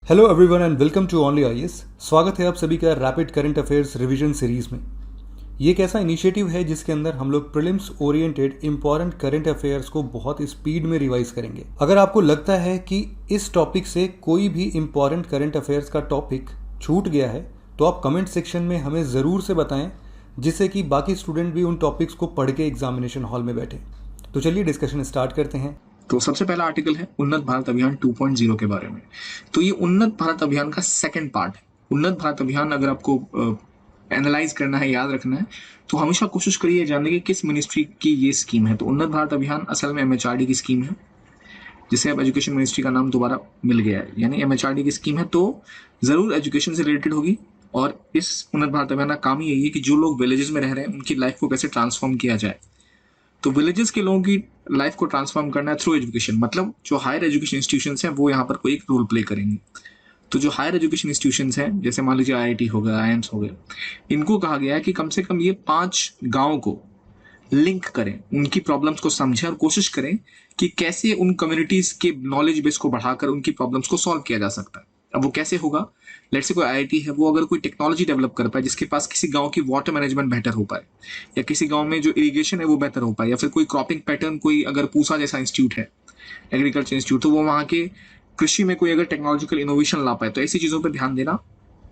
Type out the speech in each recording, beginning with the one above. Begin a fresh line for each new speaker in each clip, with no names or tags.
Hello everyone and welcome to Only IAS. स्वागत है आप सभी का rapid current affairs revision series में। ये एक ऐसा इनिशिएटिव है जिसके अंदर हम लोग prelims oriented important current affairs को बहुत स्पीड में रिवाइज करेंगे। अगर आपको लगता है कि इस टॉपिक से कोई भी इंपॉर्टेंट करंट अफेयर्स का टॉपिक छूट गया है तो आप कमेंट सेक्शन में हमें ज़रूर से बताएं, जिससे कि बाकी स्टूडेंट भी उन टॉपिक्स को पढ़ के एग्जामिनेशन हॉल में बैठे। तो चलिए डिस्कशन स्टार्ट करते हैं।
तो सबसे पहला आर्टिकल है उन्नत भारत अभियान 2.0 के बारे में। तो ये उन्नत भारत अभियान का सेकंड पार्ट है। उन्नत भारत अभियान अगर आपको एनालाइज करना है, याद रखना है, तो हमेशा कोशिश करिए जानने की किस मिनिस्ट्री की ये स्कीम है। तो उन्नत भारत अभियान असल में एमएचआरडी की स्कीम है, जिसे अब एजुकेशन मिनिस्ट्री का नाम दोबारा मिल गया है, यानी एमएचआरडी की स्कीम है। तो जरूर एजुकेशन से रिलेटेड होगी। और इस उन्नत भारत अभियान का काम ही यही है कि जो लोग विलेजेस में रह रहे हैं उनकी लाइफ को कैसे ट्रांसफॉर्म किया जाए। तो विलेजेस के लोगों की लाइफ को ट्रांसफॉर्म करना है थ्रू एजुकेशन। मतलब जो हायर एजुकेशन इंस्टीट्यूशंस हैं वो यहाँ पर कोई एक रोल प्ले करेंगे। तो जो हायर एजुकेशन इंस्टीट्यूशंस हैं, जैसे मान लीजिए आईआईटी हो गया, आईएम्स हो गए, इनको कहा गया है कि कम से कम ये 5 गाँव को लिंक करें, उनकी प्रॉब्लम्स को समझें और कोशिश करें कि कैसे उन कम्युनिटीज के नॉलेज बेस को बढ़ाकर उनकी प्रॉब्लम्स को सॉल्व किया जा सकता है। अब वो कैसे होगा? लेट्स से कोई आईआईटी है, वो अगर कोई टेक्नोलॉजी डेवलप कर पाए जिसके पास किसी गांव की वाटर मैनेजमेंट बेहतर हो पाए, या किसी गांव में जो इरिगेशन है वो बेहतर हो पाए, या फिर कोई क्रॉपिंग पैटर्न, कोई अगर पूसा जैसा इंस्टीट्यूट है, एग्रीकल्चर इंस्टीट्यूट, तो वो वहाँ के कृषि में कोई अगर टेक्नोलॉजिकल इनोवेशन ला पाए, तो ऐसी चीज़ों पर ध्यान देना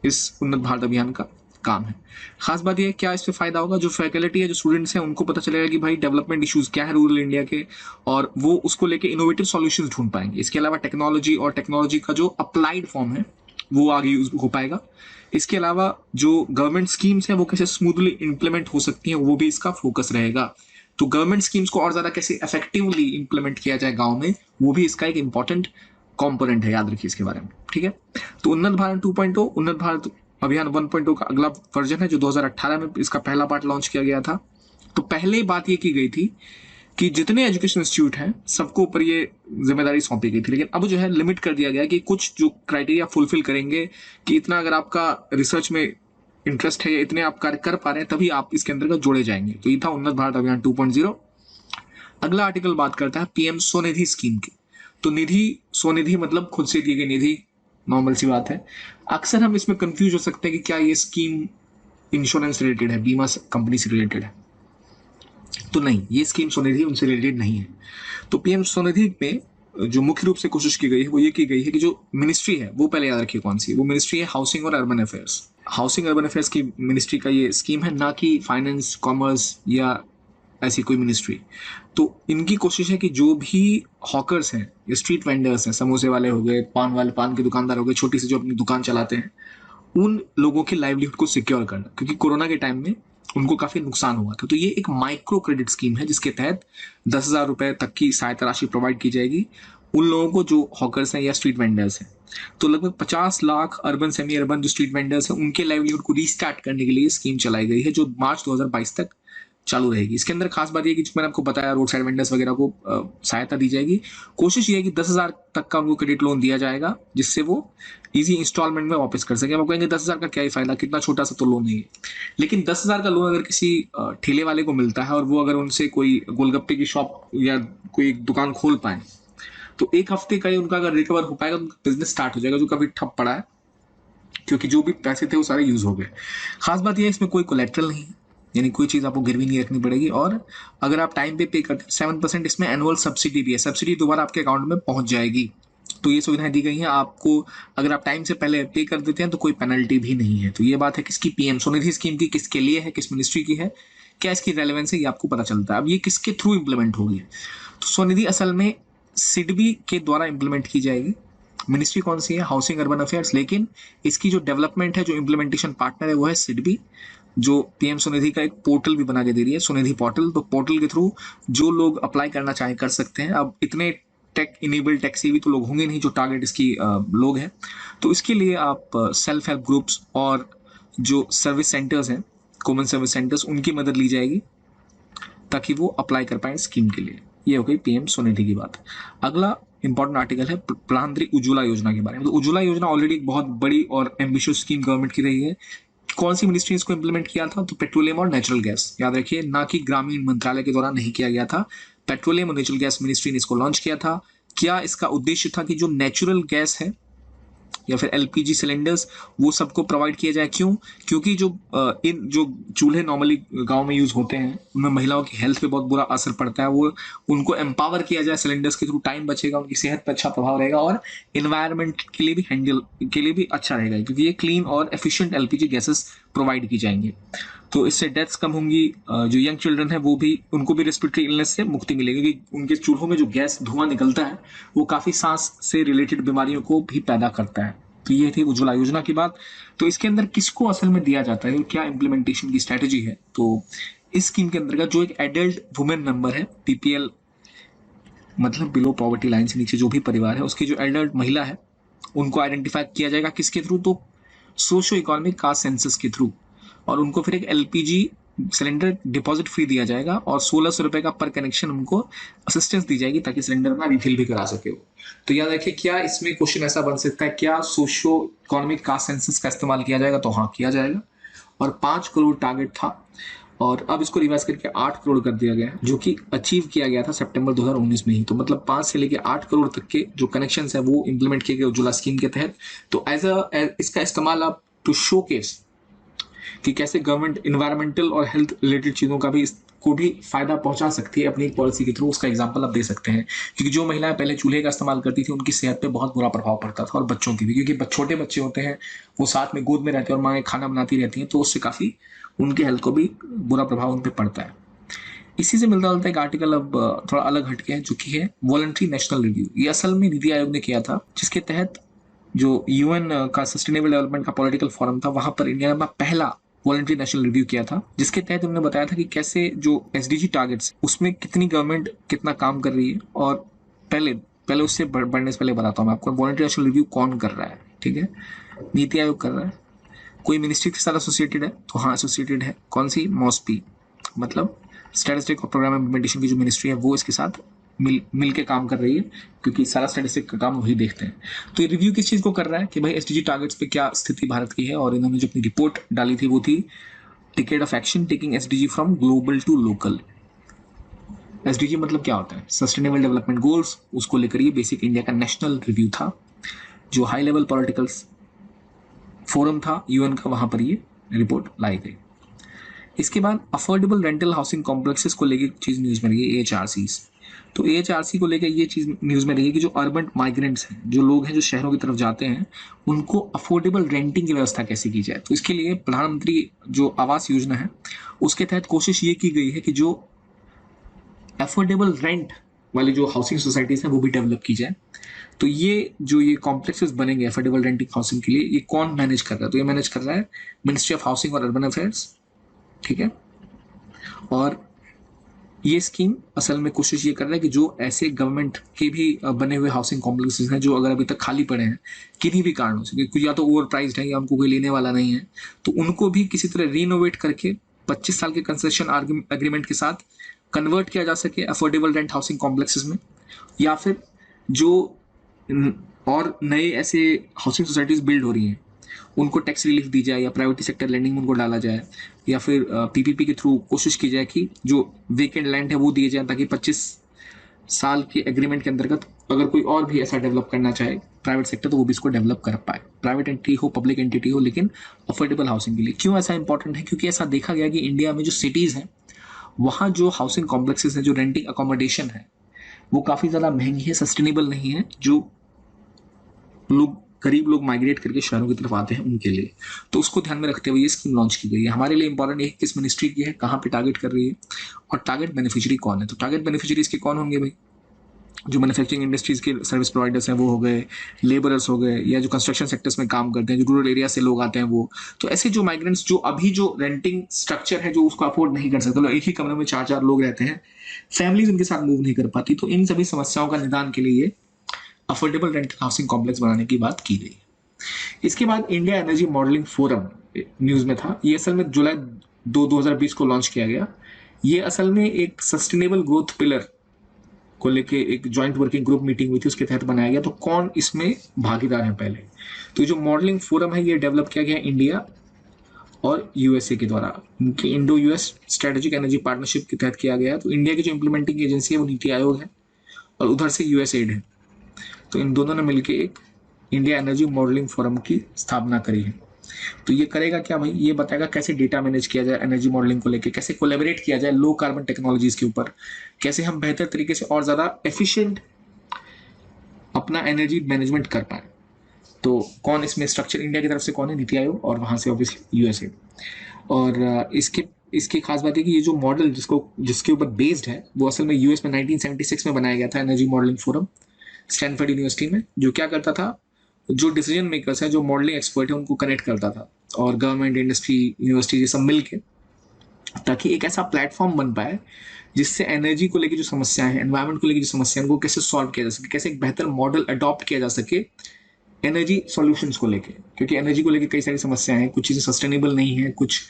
इस उन्नत भारत अभियान का काम है। खास बात यह है, क्या इससे फायदा होगा? जो फैकल्टी है, जो स्टूडेंट्स हैं, उनको पता चलेगा कि भाई डेवलपमेंट इश्यूज क्या है रूरल इंडिया के, और वो उसको लेके इनोवेटिव सॉल्यूशंस ढूंढ पाएंगे। इसके अलावा टेक्नोलॉजी और टेक्नोलॉजी का जो अप्लाइड फॉर्म है वो आगे यूज हो पाएगा। इसके अलावा जो गवर्नमेंट स्कीम्स हैं वो कैसे स्मूथली इंप्लीमेंट हो सकती हैं, वो भी इसका फोकस रहेगा। तो गवर्नमेंट स्कीम्स को और ज्यादा कैसे इफेक्टिवली इंप्लीमेंट किया जाए गांव में, वो भी इसका एक इंपॉर्टेंट कंपोनेंट है। याद रखिए इसके बारे में, ठीक है। तो उन्नत भारत 2.0, उन्नत भारत अभियान 1.0 का अगला वर्जन है, जो 2018 में इसका पहला पार्ट लॉन्च किया गया था। तो पहले बात ये की गई थी कि जितने एजुकेशन इंस्टीट्यूट हैं सबको ऊपर ये जिम्मेदारी सौंपी गई थी, लेकिन अब जो है लिमिट कर दिया गया कि कुछ जो क्राइटेरिया फुलफिल करेंगे, कि इतना अगर आपका रिसर्च में इंटरेस्ट है या इतने आप कार्य कर पा रहे हैं, तभी आप इसके अंतर्गत जोड़े जाएंगे। तो ये था उन्नत भारत अभियान 2.0। अगला आर्टिकल बात करता है पीएम स्वनिधि स्कीम की। तो निधि, स्वनिधि मतलब खुद से दी गई निधि, नॉर्मल सी बात है। अक्सर हम इसमें कंफ्यूज हो सकते हैं कि क्या ये स्कीम इंश्योरेंस रिलेटेड है, बीमा कंपनी से रिलेटेड है। तो नहीं, ये स्कीम स्वनिधि उनसे रिलेटेड नहीं है। तो पीएम स्वनिधि में जो मुख्य रूप से कोशिश की गई है वो ये की गई है कि जो मिनिस्ट्री है वो पहले याद रखिए कौन सी है। वो मिनिस्ट्री है हाउसिंग और urban affairs. Housing urban affairs की मिनिस्ट्री का ये स्कीम है, ना कि फाइनेंस, कॉमर्स या ऐसी कोई मिनिस्ट्री। तो इनकी कोशिश है कि जो भी हॉकर्स हैं, स्ट्रीट वेंडर्स हैं, समोसे वाले हो गए, पान वाले, पान के दुकानदार हो गए, छोटी सी जो अपनी दुकान चलाते हैं, उन लोगों की लाइवलीहुड को सिक्योर करना, क्योंकि कोरोना के टाइम में उनको काफी नुकसान हुआ था। तो ये एक माइक्रो क्रेडिट स्कीम है जिसके तहत 10,000 रुपए तक की सहायता राशि प्रोवाइड की जाएगी उन लोगों को जो हॉकर्स हैं या स्ट्रीट वेंडर्स हैं। तो लगभग 50 लाख अर्बन, सेमी अर्बन जो स्ट्रीट वेंडर्स हैं, उनके लाइवलीहुड को रीस्टार्ट करने के लिए स्कीम चलाई गई है, जो मार्च 2022 तक चालू रहेगी। इसके अंदर खास बात यह कि जो मैंने आपको बताया, रोड साइड वेंडर्स वगैरह को सहायता दी जाएगी। कोशिश ये है कि 10,000 तक का उनको क्रेडिट लोन दिया जाएगा, जिससे वो इजी इंस्टॉलमेंट में वापस कर सके। आप कहेंगे 10,000 का क्या ही फायदा, कितना छोटा सा तो लोन नहीं है। लेकिन 10,000 का लोन अगर किसी ठेले वाले को मिलता है और वो अगर उनसे कोई गोलगप्पे की शॉप या कोई दुकान खोल पाए, तो एक हफ्ते का ही उनका अगर रिकवर हो पाएगा तो उनका बिजनेस स्टार्ट हो जाएगा, जो कभी ठप पड़ा है, क्योंकि जो भी पैसे थे वो सारे यूज हो गए। खास बात यह है इसमें कोई कोलेट्रल नहीं है, यानी कोई चीज आपको गिरवी नहीं रखनी पड़ेगी। और अगर आप टाइम पे करते हैं 7% इसमें एनुअल सब्सिडी भी है, सब्सिडी दोबारा आपके अकाउंट में पहुंच जाएगी। तो ये सुविधाएं दी गई हैं आपको। अगर आप टाइम से पहले पे कर देते हैं तो कोई पेनल्टी भी नहीं है। तो ये बात है किसकी, पीएम स्वनिधि स्कीम की, किसके लिए है, किस मिनिस्ट्री की है, क्या इसकी रेलेवेंस है, ये आपको पता चलता है। अब ये किसके थ्रू इंप्लीमेंट होगी? तो स्वनिधि असल में सिडबी के द्वारा इंप्लीमेंट की जाएगी। मिनिस्ट्री कौन सी है? Housing urban affairs. लेकिन इसकी जो डेवलपमेंट है, जो इंप्लीमेंटेशन पार्टनर है, वो है सिडबी, जो पीएम स्वनिधि का एक पोर्टल भी बना के दे रही है, स्वनिधि पोर्टल। तो पोर्टल के थ्रू जो लोग अप्लाई करना चाहे कर सकते हैं। अब इतने टेक इनेबल्ड, टेक सेवी तो लोग होंगे नहीं जो टारगेट इसकी लोग हैं। तो इसके लिए आप सेल्फ हेल्प ग्रुप्स और जो सर्विस सेंटर्स हैं, कॉमन सर्विस सेंटर्स, उनकी मदद ली जाएगी ताकि वो अप्लाई कर पाए स्कीम के लिए। ये हो गई पीएम स्वनिधि की बात। अगला इंपॉर्टेंट आर्टिकल है प्रधानमंत्री उज्ज्वला योजना के बारे में। तो उज्ज्वला योजना ऑलरेडी एक बहुत बड़ी और एम्बिशियस स्कीम गवर्नमेंट की रही है। कौन सी मिनिस्ट्री इसको इंप्लीमेंट किया था? तो पेट्रोलियम और नेचुरल गैस, याद रखिए, ना कि ग्रामीण मंत्रालय के द्वारा नहीं किया गया था। पेट्रोलियम और नेचुरल गैस मिनिस्ट्री ने इसको लॉन्च किया था। क्या इसका उद्देश्य था कि जो नेचुरल गैस है या फिर एलपीजी सिलेंडर्स, वो सबको प्रोवाइड किया जाए। क्यों? क्योंकि इन जो चूल्हे नॉर्मली गांव में यूज होते हैं उनमें महिलाओं की हेल्थ पे बहुत बुरा असर पड़ता है। वो उनको एम्पावर किया जाए सिलेंडर्स के थ्रू, टाइम बचेगा, उनकी सेहत पर अच्छा प्रभाव रहेगा और इन्वायरमेंट के लिए भी अच्छा रहेगा, क्योंकि ये क्लीन और एफिशिएंट एलपीजी गैसेस प्रोवाइड की जाएंगे। तो इससे डेथ्स कम होंगी। जो यंग चिल्ड्रन है वो भी, उनको भी रेस्पिरेटरी इलनेस से मुक्ति मिलेगी, क्योंकि उनके चूल्हों में जो गैस धुआं निकलता है वो काफी सांस से रिलेटेड बीमारियों को भी पैदा करता है। तो ये थी उज्ज्वला योजना की बात। तो इसके अंदर किसको असल में दिया जाता है और क्या इम्प्लीमेंटेशन की स्ट्रेटेजी है? तो इस स्कीम के अंतर्गत जो एक एडल्ट वुमेन मेंबर है, पीपीएल मतलब बिलो पॉवर्टी लाइन से नीचे जो भी परिवार है, उसकी जो एडल्ट महिला है उनको आइडेंटिफाई किया जाएगा किसके थ्रू? तो सोशो इकोनॉमिक कास्ट सेंसस के थ्रू। और उनको फिर एक एलपीजी सिलेंडर डिपॉजिट फ्री दिया जाएगा और 1600 रुपए का पर कनेक्शन उनको असिस्टेंस दी जाएगी ताकि सिलेंडर में रिफिल भी करा सके वो। तो याद रखिए, क्या इसमें क्वेश्चन ऐसा बन सकता है, क्या सोशो इकोनॉमिक कास्ट सेंसस का इस्तेमाल किया जाएगा? तो हाँ, किया जाएगा। और 5 करोड़ टारगेट था और अब इसको रिवाइज करके 8 करोड़ कर दिया गया है, जो कि अचीव किया गया था सितंबर 2019 में ही। तो मतलब 5 से लेकर 8 करोड़ तक के जो कनेक्शंस है वो इंप्लीमेंट किए गए उज्ज्वला स्कीम के तहत। तो इसका इस्तेमाल आप टू शोकेस कि कैसे गवर्नमेंट इन्वायरमेंटल और हेल्थ रिलेटेड चीज़ों का भी फायदा पहुंचा सकती है अपनी पॉलिसी के थ्रू, उसका एग्जांपल आप दे सकते हैं। क्योंकि जो महिलाएं पहले चूल्हे का इस्तेमाल करती थी उनकी सेहत पे बहुत बुरा प्रभाव पड़ता था, और बच्चों की भी, क्योंकि छोटे बच्चे होते हैं वो साथ में गोद में रहते हैं और माँ खाना बनाती रहती हैं, तो उससे काफ़ी उनके हेल्थ को भी बुरा प्रभाव उन पर पड़ता है। इसी से मिलता जुलता एक आर्टिकल अब थोड़ा अलग हटके है, जो कि है वॉलंटरी नेशनल रिव्यू। ये असल में नीति आयोग ने किया था, जिसके तहत जो यूएन का सस्टेनेबल डेवलपमेंट का पॉलिटिकल फोरम था, वहां पर इंडिया ने पहला वॉलंटरी नेशनल रिव्यू किया था, जिसके तहत उन्होंने बताया था कि कैसे जो एसडीजी टारगेट्स उसमें कितनी गवर्नमेंट कितना काम कर रही है। और पहले उससे बढ़ने से पहले बताता हूँ मैं आपको वॉलंटरी नेशनल रिव्यू कौन कर रहा है। ठीक है, नीति आयोग कर रहा है। कोई मिनिस्ट्री के साथ एसोसिएटेड है? तो हाँ, एसोसिएटेड है। कौन सी? मॉस्पी, मतलब स्टैटिस्टिक और प्रोग्राम इम्प्लीमेंटेशन की जो मिनिस्ट्री है वो इसके साथ मिल के काम कर रही है, क्योंकि सारा स्टैटिस्टिक का काम वही देखते हैं। तो ये रिव्यू किस चीज़ को कर रहा है कि भाई एसडीजी टारगेट्स पे क्या स्थिति भारत की है। और इन्होंने जो अपनी रिपोर्ट डाली थी वो थी decade of action taking SDG from global to local. SDG मतलब क्या होता है? Sustainable development goals. उसको लेकर ये बेसिक इंडिया का नेशनल रिव्यू था, जो हाई लेवल पॉलिटिकल फोरम था यूएन का, वहां पर ये रिपोर्ट लाई गई। इसके बाद अफोर्डेबल रेंटल हाउसिंग कॉम्प्लेक्सेस को लेकर चीज न्यूज में रही, एएचआरसीज। तो एएचआरसी को लेकर ये चीज न्यूज में रही कि जो अर्बन माइग्रेंट्स हैं, जो लोग हैं जो शहरों की तरफ जाते हैं, उनको अफोर्डेबल रेंटिंग की व्यवस्था कैसे की जाए। तो इसके लिए प्रधानमंत्री जो आवास योजना है उसके तहत कोशिश ये की गई है कि जो अफोर्डेबल रेंट वाली जो हाउसिंग सोसाइटीज हैं वो भी डेवलप की जाए। तो ये कॉम्प्लेक्सेस बनेंगे अफोर्डेबल रेंटिंग हाउसिंग के लिए, ये कौन मैनेज कर रहा है? तो ये मैनेज कर रहा है मिनिस्ट्री ऑफ हाउसिंग और अर्बन अफेयर्स। ठीक है, और ये स्कीम असल में कोशिश ये कर रहा है कि जो ऐसे गवर्नमेंट के भी बने हुए हाउसिंग कॉम्प्लेक्सेस हैं जो अगर अभी तक खाली पड़े हैं किन्हीं भी कारणों से, क्योंकि या तो ओवर प्राइस्ड है या उनको कोई लेने वाला नहीं है, तो उनको भी किसी तरह रीनोवेट करके 25 साल के कंसेशन एग्रीमेंट के साथ कन्वर्ट किया जा सके अफोर्डेबल रेंट हाउसिंग कॉम्प्लेक्सेस में। या फिर जो और नए ऐसे हाउसिंग सोसाइटीज बिल्ड हो रही हैं उनको टैक्स रिलीफ दी जाए, या प्राइवेट सेक्टर लैंडिंग उनको डाला जाए, या फिर पीपीपी के थ्रू कोशिश की जाए कि जो वेकेंट लैंड है वो दिए जाए, ताकि 25 साल के एग्रीमेंट के अंतर्गत अगर कोई और भी ऐसा डेवलप करना चाहे प्राइवेट सेक्टर, तो वो भी इसको डेवलप कर पाए। प्राइवेट एंटिटी हो, पब्लिक एंटिटी हो, लेकिन अफोर्डेबल हाउसिंग के लिए। क्यों ऐसा इंपॉर्टेंट है? क्योंकि ऐसा देखा गया कि इंडिया में जो सिटीज़ हैं वहाँ जो हाउसिंग कॉम्प्लेक्सेस हैं, जो रेंटिंग अकोमोडेशन है, वो काफ़ी ज़्यादा महंगी है, सस्टेनेबल नहीं है, जो गरीब लोग माइग्रेट करके शहरों की तरफ आते हैं उनके लिए। तो उसको ध्यान में रखते हुए ये स्कीम लॉन्च की गई है। हमारे लिए इंपॉर्टेंट है किस मिनिस्ट्री की है, कहाँ पे टारगेट कर रही है, और टारगेट बेनिफिशियरी कौन है। तो टारगेट बेनिफिशियरीज के कौन होंगे भाई? जो मैन्युफैक्चरिंग इंडस्ट्रीज के सर्विस प्रोवाइडर्स हैं वो हो गए, लेबरर्स हो गए, या जो कंस्ट्रक्शन सेक्टर्स में काम करते हैं, जो रूरल एरिया से लोग आते हैं वो। तो ऐसे जो माइग्रेंट्स जो अभी जो रेंटिंग स्ट्रक्चर है जो उसको अफोर्ड नहीं कर सकते, एक ही कमरे में 4-4 लोग रहते हैं, फैमिलीज उनके साथ मूव नहीं कर पाती, तो इन सभी समस्याओं का निदान के लिए अफोर्डेबल रेंटल हाउसिंग कॉम्प्लेक्स बनाने की बात की गई। इसके बाद India energy modelling forum news में था। ये असल में जुलाई 2020 को लॉन्च किया गया। ये असल में एक सस्टेनेबल ग्रोथ पिलर को लेके एक जॉइंट वर्किंग ग्रुप मीटिंग हुई थी, उसके तहत बनाया गया। तो कौन इसमें भागीदार है पहले? तो जो मॉडलिंग फोरम है ये डेवलप किया गया इंडिया और यूएसए के द्वारा, इनकी Indo US strategic energy partnership के तहत किया गया। तो इंडिया की जो इंप्लीमेंटिंग एजेंसी है वो नीति आयोग है और उधर से यूएसएड है। तो इन दोनों ने मिलकर एक इंडिया एनर्जी मॉडलिंग फोरम की स्थापना करी है। तो ये करेगा क्या भाई, ये बताएगा कैसे डेटा मैनेज किया जाए एनर्जी मॉडलिंग को लेके, कैसे कोलैबोरेट किया जाए लो कार्बन टेक्नोलॉजीज के ऊपर, कैसे हम बेहतर तरीके से और ज़्यादा एफिशिएंट अपना एनर्जी मैनेजमेंट कर पाए। तो कौन इसमें स्ट्रक्चर इंडिया की तरफ से कौन है, नीति आयोग, और वहाँ से ऑब्वियसली यूएसए। और इसकी खास बात है कि ये जो मॉडल जिसके ऊपर बेस्ड है वो असल में यूएस में 1976 में बनाया गया था, energy modelling forum Stanford university में, जो क्या करता था, जो डिसीजन मेकर्स है, जो मॉडलिंग एक्सपर्ट है, उनको कनेक्ट करता था, और गवर्नमेंट, इंडस्ट्री, यूनिवर्सिटी ये सब मिल के, ताकि एक ऐसा प्लेटफॉर्म बन पाए जिससे एनर्जी को लेकर जो समस्याएं हैं, एनवायरमेंट को लेकर जो समस्या है, उनको कैसे सॉल्व किया जा सके, कैसे एक बेहतर मॉडल अडॉप्ट किया जा सके एनर्जी सॉल्यूशंस को लेके। क्योंकि एनर्जी को लेके कई सारी समस्याएं हैं, कुछ चीज़ें सस्टेनेबल नहीं है, कुछ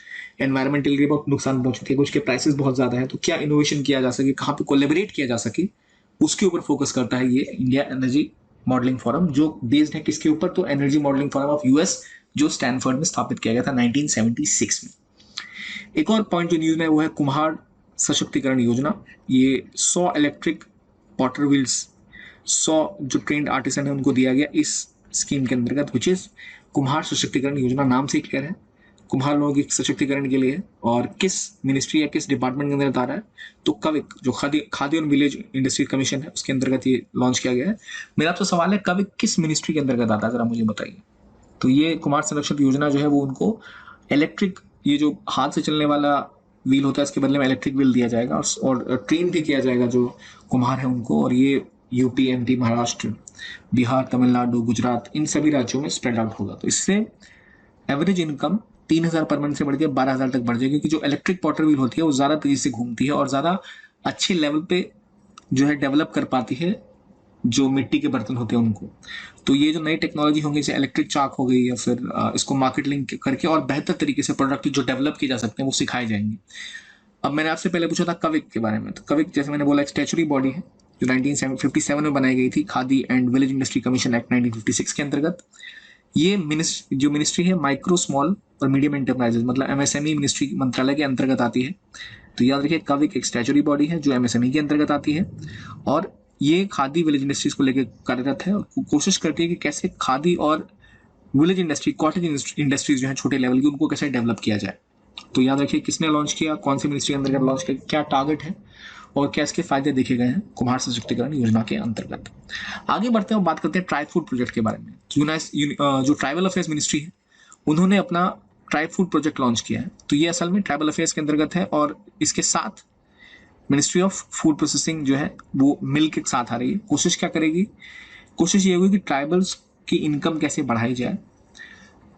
एनवायरमेंटल के लिए बहुत नुकसान पहुंचती है, कुछ के प्राइसेस बहुत ज़्यादा है। तो क्या इनोवेशन किया जा सके, कहाँ पे कोलैबोरेट किया जा सके, उसके ऊपर फोकस करता है ये इंडिया एनर्जी मॉडलिंग फोरम, जो बेस्ड है किसके ऊपर, तो energy modelling forum of US, जो स्टैनफोर्ड में स्थापित किया गया था 1976 में। एक और पॉइंट जो न्यूज में वो है कुम्हार सशक्तिकरण योजना। ये 100 इलेक्ट्रिक पॉटर व्हील्स, 100 जो ट्रेंड आर्टिसन है उनको दिया गया इस स्कीम के अंतर्गत, विच इज कुम्हार सशक्तिकरण योजना। नाम से क्लियर है, कुम्हार लोगों के सशक्तिकरण के लिए है। और किस मिनिस्ट्री या किस डिपार्टमेंट के अंतर्गत आ रहा है, तो कविक, जो खादी और विलेज इंडस्ट्री कमीशन है, उसके अंतर्गत ये लॉन्च किया गया है। मेरा आपसे सवाल है, कविक किस मिनिस्ट्री के अंतर्गत आता है, जरा मुझे बताइए। तो ये कुम्हार संरक्षण योजना जो है वो उनको इलेक्ट्रिक, ये जो हाथ से चलने वाला व्हील होता है इसके बदले में इलेक्ट्रिक व्हील दिया जाएगा, और ट्रेन भी किया जाएगा जो कुम्हार है उनको। और ये यूपी, एमपी, महाराष्ट्र, बिहार, तमिलनाडु, गुजरात, इन सभी राज्यों में स्प्रेड आउट होगा। तो इससे एवरेज इनकम 3,000 पर मंथ से बढ़ के 12,000 तक बढ़ जाएगी, क्योंकि जो इलेक्ट्रिक पॉटर व्हील होती है वो ज़्यादा तेजी से घूमती है और ज़्यादा अच्छे लेवल पे जो है डेवलप कर पाती है जो मिट्टी के बर्तन होते हैं उनको। तो ये जो नई टेक्नोलॉजी होंगी, जैसे इलेक्ट्रिक चाक हो गई, या फिर इसको मार्केटिंग करके और बेहतर तरीके से प्रोडक्ट जो डेवलप किए जा सकते हैं वो सिखाए जाएंगे। अब मैंने आपसे पहले पूछा था कविक के बारे में। तो कविक, जैसे मैंने बोला, एक स्टैचुरी बॉडी है जो 1957 में बनाई गई थी, khadi and village industry commission act 1956 के अंतर्गत। ये जो मिनिस्ट्री है माइक्रो, स्मॉल और मीडियम एंटरप्राइजेज, मतलब एमएसएमई मिनिस्ट्री मंत्रालय के अंतर्गत आती है। तो याद रखिए, कविक एक स्टैचुरी बॉडी है जो एमएसएमई के अंतर्गत आती है, और ये खादी विलेज इंडस्ट्रीज को लेकर कार्यरत है, और कोशिश करती है कि कैसे खादी और विलेज इंडस्ट्री, कॉटेज इंडस्ट्रीज जो है छोटे लेवल की, उनको कैसे डेवलप किया जाए। तो याद रखिए किसने लॉन्च किया, कौन सी मिनिस्ट्री के अंतर्गत लॉन्च किया, क्या टारगेट है और क्या इसके फायदे देखे गए हैं कुम्हार सशक्तिकरण योजना के अंतर्गत। आगे बढ़ते हैं और बात करते हैं ट्राई फूड प्रोजेक्ट के बारे में। जो ट्राइबल अफेयर्स मिनिस्ट्री है उन्होंने अपना ट्राई फूड प्रोजेक्ट लॉन्च किया है। तो ये असल में ट्राइबल अफेयर्स के अंतर्गत है, और इसके साथ मिनिस्ट्री ऑफ फूड प्रोसेसिंग जो है वो मिल के साथ आ रही है। कोशिश क्या करेगी, कोशिश ये होगी कि ट्राइबल्स की इनकम कैसे बढ़ाई जाए,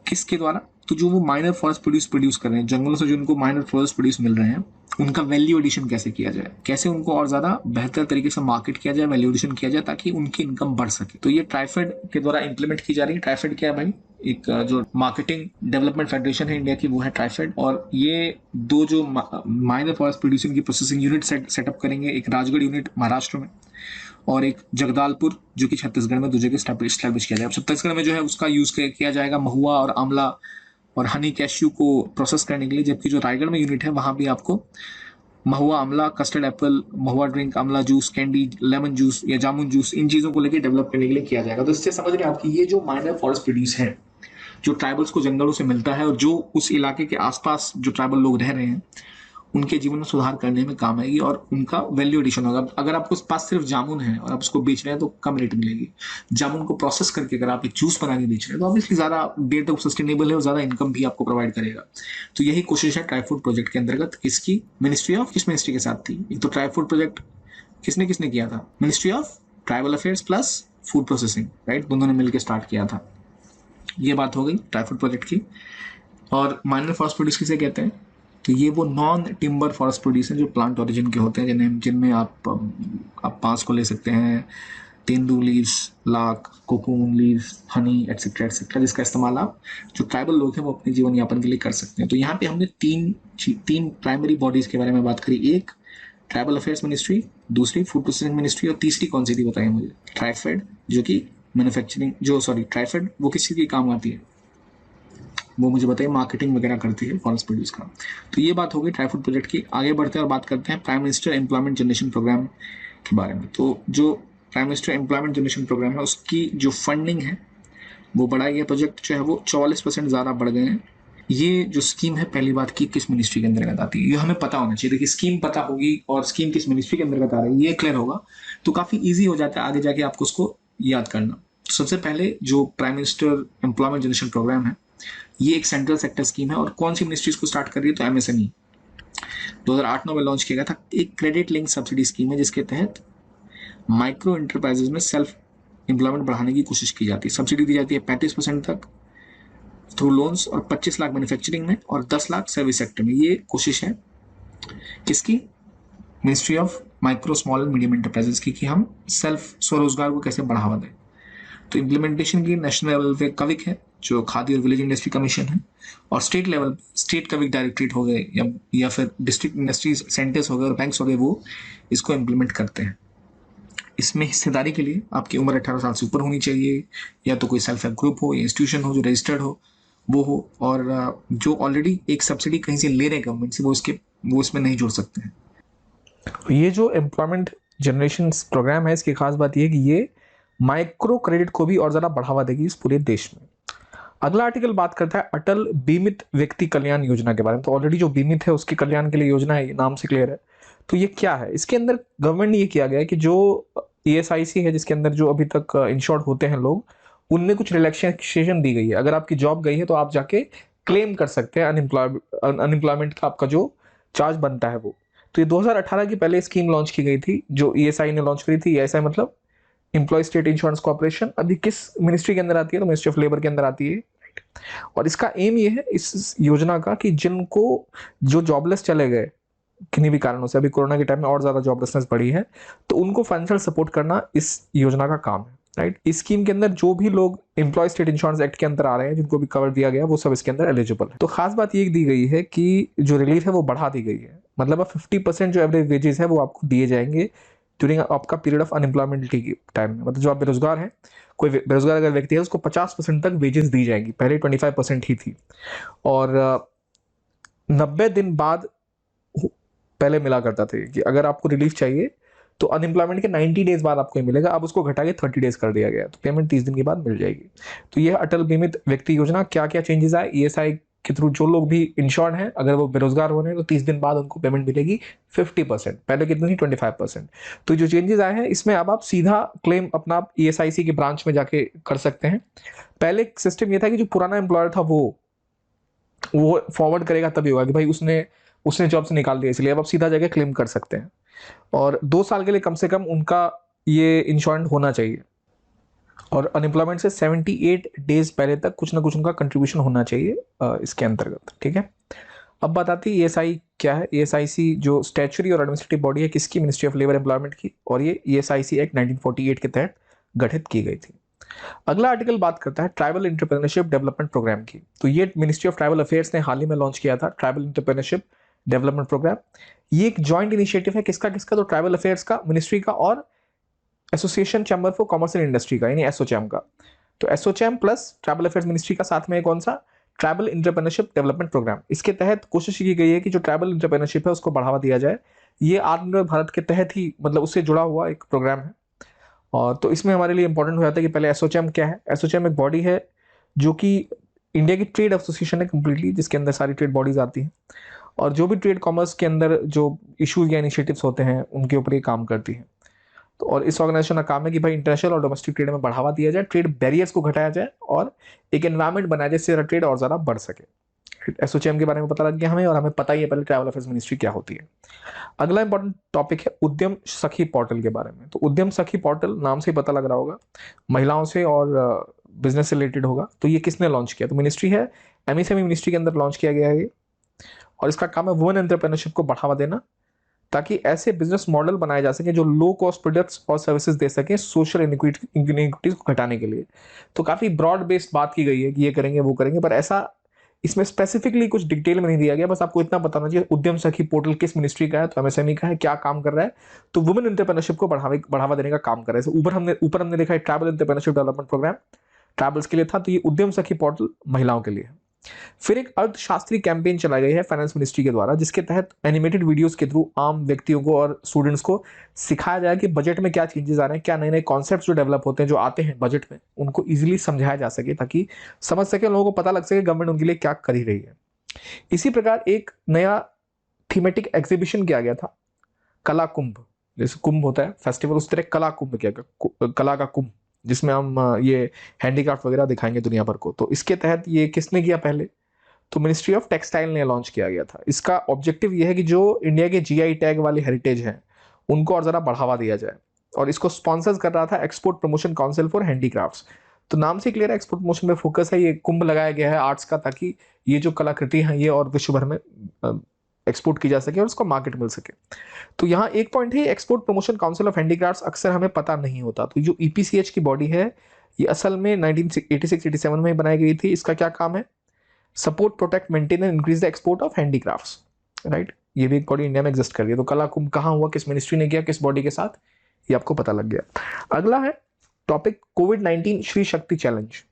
किसके द्वारा, तो जो वो माइनर फॉरेस्ट प्रोड्यूस कर रहे हैं, जंगलों से जो उनको माइनर फॉरेस्ट प्रोड्यूस मिल रहे हैं, उनका वैल्यू एडिशन कैसे किया जाए, कैसे उनको और ज़्यादा बेहतर तरीके से मार्केट किया जाए, वैल्यू एडिशन किया जाए, ताकि उनकी इनकम बढ़ सके। तो ये ट्राइफेड के द्वारा इंप्लीमेंट की जा रही है। ट्राइफेड क्या है भाई, एक जो मार्केटिंग डेवलपमेंट फेडरेशन है इंडिया की, वो है ट्राइफेड। और ये दो जो माइनर फॉरेस्ट प्रोड्यूसिंग की प्रोसेसिंग यूनिट सेटअप करेंगे, एक राजगढ़ यूनिट महाराष्ट्र में और एक जगदालपुर जो कि छत्तीसगढ़ में, दो जगह स्टैब्लिश किया जाएगा। छत्तीसगढ़ में जो है उसका यूज किया जाएगा महुआ और आंवला और हनी कैश्यू को प्रोसेस करने के लिए, जबकि जो रायगढ़ में यूनिट है वहाँ भी आपको महुआ, आंवला, कस्टर्ड एप्पल, महुआ ड्रिंक, आंवला जूस, कैंडी, लेमन जूस या जामुन जूस, इन चीज़ों को लेकर डेवलप करने के लिए किया जाएगा। तो इससे समझ रहे हैं आपकी, ये जो माइनर फॉरेस्ट प्रोड्यूस है, जो ट्राइबल्स को जंगलों से मिलता है और जो उस इलाके के आसपास जो ट्राइबल लोग रह रहे हैं उनके जीवन में सुधार करने में काम आएगी और उनका वैल्यू एडिशन होगा। अगर आपको पास सिर्फ जामुन है और आप उसको बेच रहे हैं तो कम रेट मिलेगी। जामुन को प्रोसेस करके अगर आप एक जूस बना के बेच रहे हैं तो ऑब्वियसली ज़्यादा देर तक सस्टेनेबल है और ज़्यादा इनकम भी आपको प्रोवाइड करेगा। तो यही कोशिश है ट्राई फूड प्रोजेक्ट के अंतर्गत। इसकी किस मिनिस्ट्री के साथ थी? एक तो ट्राई फूड प्रोजेक्ट किसने किया था? Ministry of tribal affairs plus food processing, right, दोनों ने मिलकर स्टार्ट किया था। ये बात हो गई ट्राई फूड प्रोजेक्ट की। और माइनर फॉरेस्ट प्रोड्यूस किसे कहते हैं? तो ये वो नॉन टिम्बर फॉरेस्ट प्रोड्यूस हैं जो प्लांट ओरिजिन के होते हैं, जिनमें आप बांस को ले सकते हैं, tendu leaves, lakh, cocoon leaves, Honey etcetera etcetera, जिसका इस्तेमाल आप जो ट्राइबल लोग हैं वो अपने जीवन यापन के लिए कर सकते हैं। तो यहाँ पे हमने तीन प्राइमरी बॉडीज़ के बारे में बात करी। एक ट्राइबल अफेयर्स मिनिस्ट्री, दूसरी फूड प्रोसेसिंग मिनिस्ट्री और तीसरी कौन सी थी बताइए मुझे? ट्राइफेड, जो कि ट्राइफेड वो किस चीज़ की काम आती है वो मुझे बताइए, मार्केटिंग वगैरह करती है फॉरेस्ट प्रोड्यूस का। तो ये बात हो गई ट्राई फूड प्रोजेक्ट की। आगे बढ़ते हैं और बात करते हैं prime minister employment generation programme के बारे में। तो जो prime minister employment generation programme है उसकी जो फंडिंग है वो बढ़ा गया, प्रोजेक्ट जो है वो 44% ज़्यादा बढ़ गए हैं। ये जो स्कीम है, पहली बात की किस मिनिस्ट्री के अंतर्गत आती है, ये हमें पता होना चाहिए। देखिए स्कीम पता होगी और स्कीम किस मिनिस्ट्री के अंतर्गत आ रही है ये क्लियर होगा तो काफ़ी ईजी हो जाता है आगे जाके आपको उसको याद करना। सबसे पहले जो prime minister employment generation programme है, ये एक सेंट्रल सेक्टर स्कीम है और कौन सी मिनिस्ट्री इसको स्टार्ट कर रही है, तो एमएसएमई 2008-9 में लॉन्च किया गया था। एक क्रेडिट लिंक सब्सिडी स्कीम है जिसके तहत माइक्रो इंटरप्राइजेज में सेल्फ एम्प्लॉयमेंट बढ़ाने की कोशिश की जाती है। सब्सिडी दी जाती है 35% तक थ्रू लोन्स और 25 लाख मैन्युफैक्चरिंग में और 10 लाख सर्विस सेक्टर में। ये कोशिश है किसकी, ministry of micro small and medium enterprises की, कि हम सेल्फ स्वरोजगार को कैसे बढ़ावा दें। तो इम्प्लीमेंटेशन की नेशनल लेवल पे कविक है जो खादी और विलेज इंडस्ट्री कमीशन है, और स्टेट लेवल स्टेट कविक डायरेक्टरेट हो गए या फिर डिस्ट्रिक्ट इंडस्ट्रीज सेंटर्स हो गए और बैंक्स हो गए, वो इसको इम्प्लीमेंट करते हैं। इसमें हिस्सेदारी के लिए आपकी उम्र 18 साल से ऊपर होनी चाहिए, या तो कोई सेल्फ हेल्प ग्रुप हो या इंस्टीट्यूशन हो जो रजिस्टर्ड हो वो हो, और जो ऑलरेडी एक सब्सिडी कहीं से ले रहे हैं गवर्नमेंट से वो इसमें नहीं जुड़ सकते हैं।
ये जो एम्प्लॉयमेंट जनरेशन प्रोग्राम है, इसकी खास बात ये है कि ये माइक्रो क्रेडिट को भी और ज़्यादा बढ़ावा देगी इस पूरे देश में। अगला आर्टिकल बात करता है अटल बीमित व्यक्ति कल्याण योजना के बारे में। तो ऑलरेडी जो बीमित है उसके कल्याण के लिए योजना है, नाम से क्लियर है। तो ये क्या है, इसके अंदर गवर्नमेंट ने ये किया गया है कि जो ESIC है जिसके अंदर जो अभी तक इंश्योर्ड होते हैं लोग, उनमें कुछ रिलैक्सेशन दी गई है। अगर आपकी जॉब गई है तो आप जाके क्लेम कर सकते हैं अनएम्प्लॉयमेंट का आपका जो चार्ज बनता है वो। तो ये 2018 की पहले स्कीम लॉन्च की गई थी जो ESI ने लॉन्च करी थी। ESI मतलब एम्प्लॉय स्टेट इंश्योरेंस कॉर्पोरेशन। अभी किस मिनिस्ट्री के अंदर आती है, तो मिनिस्ट्री ऑफ लेबर के अंदर आती है। और इसका एम ये है इस योजना का कि जिनको जो जॉबलेस चले गए किन्हीं भी कारणों से, अभी कोरोना के टाइम में और ज्यादा जॉबलेसनेस बढ़ी है, तो उनको फाइनेंशियल सपोर्ट करना इस योजना का काम है, राइट। इस स्कीम के अंदर जो भी लोग एम्प्लॉय स्टेट इंश्योरेंस एक्ट के अंदर आ रहे हैं, जिनको भी कवर दिया गया, वो सब इसके अंदर एलिजिबल है। तो खास बात ये दी गई है कि जो रिलीफ है वो बढ़ा दी गई है। मतलब 50% जो एवरेज वेजेस है वो आपको दिए जाएंगे ड्यूरिंग आपका पीरियड ऑफ अनएम्प्लॉयमेंटी के टाइम में। मतलब जो आप बेरोजगार हैं, कोई बेरोजगार अगर व्यक्ति है उसको 50% तक वेजेस दी जाएंगी, पहले 25% ही थी। और 90 दिन बाद पहले मिला करता था कि अगर आपको रिलीफ चाहिए तो अनएम्प्लॉयमेंट के 90 डेज बाद आपको मिलेगा। अब उसको घटा के 30 डेज कर दिया गया, तो पेमेंट 30 दिन के बाद मिल जाएगी। तो यह अटल बीमित व्यक्ति योजना। क्या क्या चेंजेस आए, ESI के थ्रू जो लोग भी इंश्योर्ड हैं अगर वो बेरोजगार हो रहे हैं तो 30 दिन बाद उनको पेमेंट मिलेगी 50%, पहले कितनी थी 25%। तो जो चेंजेस आए हैं इसमें अब आप सीधा क्लेम अपना ESIC के ब्रांच में जाके कर सकते हैं। पहले सिस्टम ये था कि जो पुराना एम्प्लॉयर था वो फॉरवर्ड करेगा तभी होगा कि भाई उसने जॉब से निकाल दिया, इसलिए अब आप सीधा जाके क्लेम कर सकते हैं। और 2 साल के लिए कम से कम उनका ये इंश्योरेंस होना चाहिए, और अनएम्प्लॉयमेंट से 78 डेज पहले तक कुछ ना कुछ उनका कंट्रीब्यूशन होना चाहिए इसके अंतर्गत, ठीक है। अब बात आती है ESI क्या है। ESIC जो स्टैच्यूटरी और एडमिनिस्ट्रेटिव बॉडी है किसकी, मिनिस्ट्री ऑफ लेबर एम्प्लॉयमेंट की, और ये ESIC एक्ट 1948 के तहत गठित की गई थी। अगला आर्टिकल बात करता है ट्राइबल एंटरप्रेन्योरशिप डेवलपमेंट प्रोग्राम की। तो ये मिनिस्ट्री ऑफ ट्राइबल अफेयर्स ने हाल ही में लॉन्च किया था ट्राइबल एंटरप्रेन्योरशिप डेवलपमेंट प्रोग्राम। ये एक जॉइंट इनिशिएटिव है किसका, तो ट्राइबल अफेयर्स का, मिनिस्ट्री का और association chamber for commerce and industry का, यानी एसोचैम का। तो ASSOCHAM plus tribal affairs ministry का साथ में कौन सा, ट्राइबल एंटरप्रेन्योरशिप डेवलपमेंट प्रोग्राम। इसके तहत कोशिश की गई है कि जो ट्राइबल एंटरप्रेन्योरशिप है उसको बढ़ावा दिया जाए। ये आत्मनिर्भर भारत के तहत ही, मतलब उससे जुड़ा हुआ एक प्रोग्राम है। और तो इसमें हमारे लिए इंपॉर्टेंट हो जाता है कि पहले एसोचैम क्या है। एसोचैम एक बॉडी है जो कि इंडिया की ट्रेड एसोसिएशन है कंप्लीटली, जिसके अंदर सारी ट्रेड बॉडीज आती हैं, और जो भी ट्रेड कॉमर्स के अंदर जो इशूज या इनिशिएटिव्स होते हैं उनके ऊपर ये काम करती है। तो और इस ऑर्गेनाइजेशन का काम है कि भाई इंटरनेशनल और डोमेस्टिक ट्रेड में बढ़ावा दिया जाए, ट्रेड बैरियर्स को घटाया जाए और एक एनवायरमेंट बनाया जाए जिससे ट्रेड और ज़्यादा बढ़ सके। एसोचैम के बारे में पता लग गया हमें, और हमें पता ही है पहले ट्रैवल अफेयर्स मिनिस्ट्री क्या होती है। अगला इंपॉर्टेंट टॉपिक है उद्यम सखी पोर्टल के बारे में। तो उद्यम सखी पोर्टल नाम से ही पता लग रहा होगा, महिलाओं से और बिजनेस से रिलेटेड होगा। तो ये किसने लॉन्च किया, तो मिनिस्ट्री है, MSME मिनिस्ट्री के अंदर लॉन्च किया गया है ये। और इसका काम है वुमेन एंटरप्रेन्योरशिप को बढ़ावा देना, ताकि ऐसे बिजनेस मॉडल बनाए जा सके जो लो कॉस्ट प्रोडक्ट्स और सर्विसेज दे सकें सोशल इनइक्विटीज को घटाने के लिए। तो काफी ब्रॉड बेस्ड बात की गई है कि ये करेंगे वो करेंगे, पर ऐसा इसमें स्पेसिफिकली कुछ डिटेल में नहीं दिया गया। बस आपको इतना बताना चाहिए उद्यम सखी पोर्टल किस मिनिस्ट्री का है, तो MSME का है, क्या काम कर रहा है, तो वुमेन एंटरप्रेन्योरशिप को बढ़ावा देने का काम कर रहा है। ऊपर हमने देखा है tribal entrepreneurship development programme tribals के लिए था, तो ये उद्यम सखी पोर्टल महिलाओं के लिए है। फिर एक अर्थशास्त्री कैंपेन चलाई गई है फाइनेंस मिनिस्ट्री के द्वारा, जिसके तहत एनिमेटेड वीडियोस के थ्रू आम व्यक्तियों को और स्टूडेंट्स को सिखाया जाए कि बजट में क्या चेंजेस आ रहे हैं, क्या नए नए कॉन्सेप्ट जो डेवलप होते हैं, जो आते हैं बजट में, उनको इजीली समझाया जा सके, ताकि समझ सके, लोगों को पता लग सके गवर्नमेंट उनके लिए क्या कर ही रही है। इसी प्रकार एक नया थीमेटिक एग्जीबिशन किया गया था, कला कुंभ। जैसे कुंभ होता है फेस्टिवल, उस तरह कला कुंभ किया गया, कला का कुंभ, जिसमें हम ये हैंडीक्राफ्ट वगैरह दिखाएंगे दुनिया भर को। तो इसके तहत ये किसने किया पहले, तो मिनिस्ट्री ऑफ टेक्सटाइल ने लॉन्च किया गया था। इसका ऑब्जेक्टिव ये है कि जो इंडिया के जीआई टैग वाली हेरिटेज हैं उनको और ज़रा बढ़ावा दिया जाए, और इसको स्पॉन्सर कर रहा था export promotion council for handicrafts. तो नाम से क्लियर है, एक्सपोर्ट प्रमोशन में फोकस है। ये कुंभ लगाया गया है आर्ट्स का, ताकि ये जो कलाकृति हैं ये और विश्व भर में एक्सपोर्ट की जा सके और उसको मार्केट मिल सके। तो यहाँ एक पॉइंट है, export promotion council of handicrafts अक्सर हमें पता नहीं होता। तो जो ईपीसीएच की बॉडी है ये असल में 1986-87 में बनाई गई थी। इसका क्या काम है, support, protect, maintain and increase the export of handicrafts, right. ये भी एक बॉडी इंडिया में एग्जिस्ट कर रही है। तो कला कुंभ कहाँ हुआ, किस मिनिस्ट्री ने किया, किस बॉडी के साथ, ये आपको पता लग गया। अगला है टॉपिक कोविड-19 श्री शक्ति चैलेंज।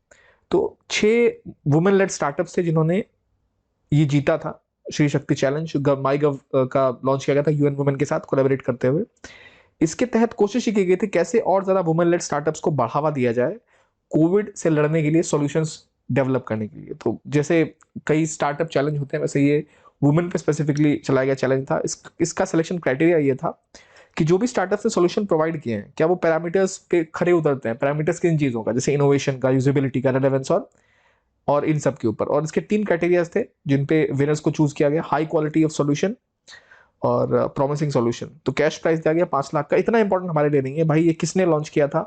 तो 6 वुमेन लेड स्टार्टअप्स थे जिन्होंने ये जीता था श्री शक्ति चैलेंज। माई गव का लॉन्च किया गया था यूएन वुमेन के साथ कोलैबोरेट करते हुए। इसके तहत कोशिश की गई थी कैसे और ज्यादा वुमेन लेड स्टार्टअप्स को बढ़ावा दिया जाए कोविड से लड़ने के लिए, सॉल्यूशंस डेवलप करने के लिए। तो जैसे कई स्टार्टअप चैलेंज होते हैं, वैसे ये वुमेन पे स्पेसिफिकली चलाया गया चैलेंज था। इसका सिलेक्शन क्राइटेरिया ये था कि जो भी स्टार्टअप्स ने सॉल्यूशन प्रोवाइड किए हैं, क्या वो पैरामीटर्स पे खरे उतरते हैं। पैरामीटर्स किन चीज़ों का, जैसे इनोवेशन का, यूजेबिलिटी का, रेलेवेंस और इन सब के ऊपर। और इसके 3 क्राइटेरियाज थे जिन पे विनर्स को चूज किया गया, हाई क्वालिटी ऑफ सॉल्यूशन और प्रॉमिसिंग सॉल्यूशन। तो कैश प्राइस दिया गया 5 लाख का। इतना इंपॉर्टेंट हमारे लिए नहीं है भाई, ये किसने लॉन्च किया था,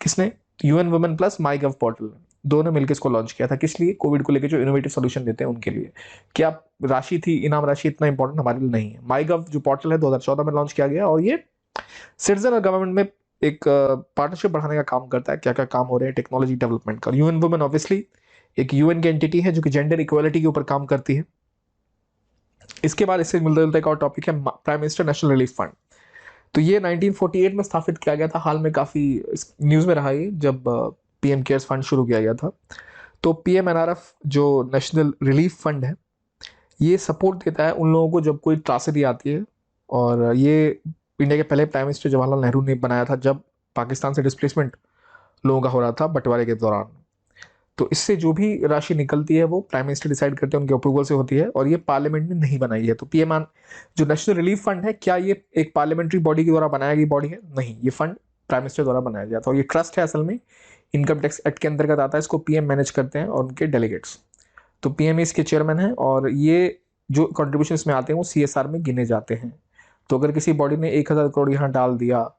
किसने, UN women plus my gov portal, दोनों मिलकर इसको लॉन्च किया था। किस लिए, कोविड को लेकर जो इनोवेटिव सॉल्यूशन देते हैं उनके लिए। क्या राशि थी, इनाम राशि, इतना इंपॉर्टेंट हमारे लिए नहीं है। माई गव जो पोर्टल है 2014 में लॉन्च किया गया, और ये सिटीजन और गवर्नमेंट में एक पार्टनरशिप बढ़ाने का काम करता है। क्या क्या काम हो रहे हैं टेक्नोलॉजी डेवलपमेंट का। यूएन वुमेन ऑब्वियसली एक यूएन की एंटिटी है जो कि जेंडर इक्वालिटी के ऊपर काम करती है। इसके बाद इससे मिलता जुलता एक और टॉपिक है prime minister national relief fund. तो ये 1948 में स्थापित किया गया था। हाल में काफ़ी न्यूज़ में रहा ये, जब पीएम केयर्स फंड शुरू किया गया था। तो पीएमएनआरएफ जो नेशनल रिलीफ फंड है, ये सपोर्ट देता है उन लोगों को जब कोई त्रासदी आती है। और ये इंडिया के पहले प्राइम मिनिस्टर जवाहरलाल नेहरू ने बनाया था, जब पाकिस्तान से डिस्प्लेसमेंट लोगों का हो रहा था बंटवारे के दौरान। तो इससे जो भी राशि निकलती है वो प्राइम मिनिस्टर डिसाइड करते हैं, उनके अप्रूवल से होती है, और ये पार्लियामेंट ने नहीं बनाई है। तो पीएम जो नेशनल रिलीफ फंड है, क्या ये एक पार्लियामेंट्री बॉडी के द्वारा बनाया गई बॉडी है? नहीं, ये फंड प्राइम मिनिस्टर द्वारा बनाया गया था। और ये ट्रस्ट है, असल में इनकम टैक्स एक्ट के अंतर्गत आता है। इसको पीएम मैनेज करते हैं और उनके डेलीगेट्स। तो पीएम इसके चेयरमैन हैं, और ये जो कॉन्ट्रीब्यूशन इसमें आते हैं वो सीएसआर में गिने जाते हैं। तो अगर किसी बॉडी ने 1000 करोड़ यहाँ डाल दिया